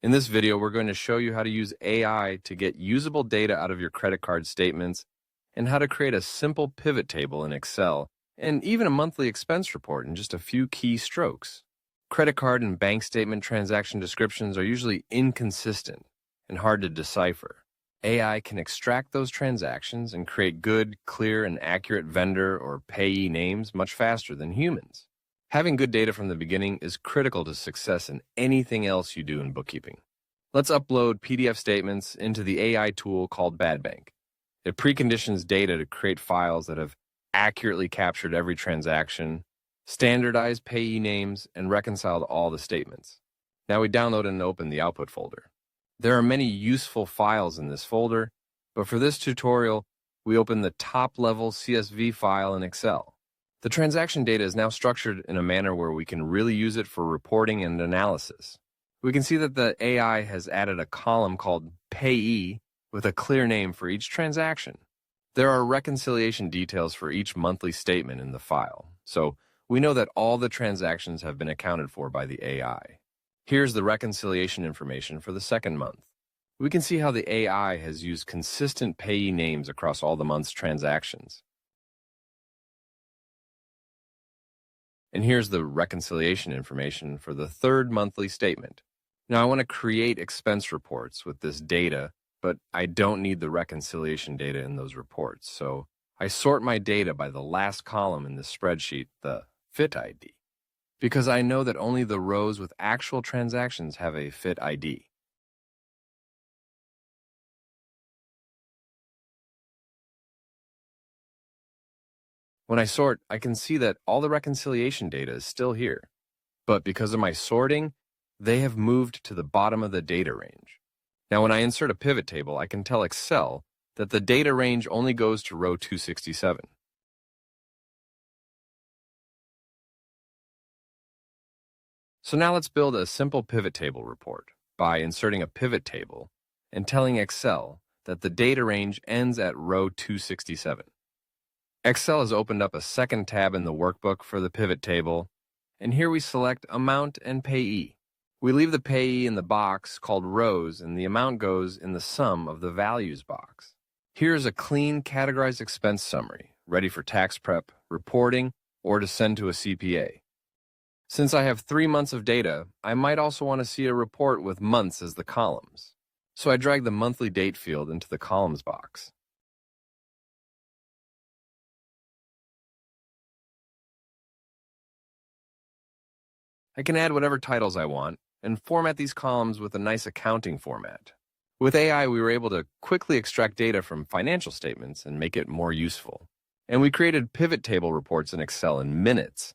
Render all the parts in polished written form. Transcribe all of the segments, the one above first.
In this video, we're going to show you how to use AI to get usable data out of your credit card statements and how to create a simple pivot table in Excel and even a monthly expense report in just a few key strokes. Credit card and bank statement transaction descriptions are usually inconsistent and hard to decipher. AI can extract those transactions and create good, clear, and accurate vendor or payee names much faster than humans. Having good data from the beginning is critical to success in anything else you do in bookkeeping. Let's upload PDF statements into the AI tool called Badbank. It preconditions data to create files that have accurately captured every transaction, standardized payee names, and reconciled all the statements. Now we download and open the output folder. There are many useful files in this folder, but for this tutorial, we open the top-level CSV file in Excel. The transaction data is now structured in a manner where we can really use it for reporting and analysis. We can see that the AI has added a column called payee with a clear name for each transaction. There are reconciliation details for each monthly statement in the file, so we know that all the transactions have been accounted for by the AI. Here's the reconciliation information for the second month. We can see how the AI has used consistent payee names across all the month's transactions. And here's the reconciliation information for the third monthly statement. Now I want to create expense reports with this data, but I don't need the reconciliation data in those reports. So I sort my data by the last column in this spreadsheet, the fit ID, because I know that only the rows with actual transactions have a fit ID. When I sort, I can see that all the reconciliation data is still here, but because of my sorting, they have moved to the bottom of the data range. Now, when I insert a pivot table, I can tell Excel that the data range only goes to row 267. So now let's build a simple pivot table report by inserting a pivot table and telling Excel that the data range ends at row 267. Excel has opened up a second tab in the workbook for the pivot table, and here we select Amount and Payee. We leave the payee in the box called Rows, and the amount goes in the sum of the values box. Here's a clean categorized expense summary, ready for tax prep, reporting, or to send to a CPA. Since I have 3 months of data, I might also want to see a report with months as the columns. So I drag the monthly date field into the columns box. I can add whatever titles I want and format these columns with a nice accounting format. With AI, we were able to quickly extract data from financial statements and make it more useful. And we created pivot table reports in Excel in minutes.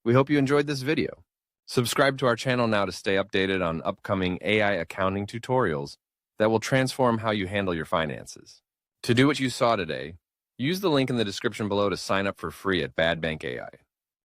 We hope you enjoyed this video. Subscribe to our channel now to stay updated on upcoming AI accounting tutorials that will transform how you handle your finances. To do what you saw today, use the link in the description below to sign up for free at Badbank AI.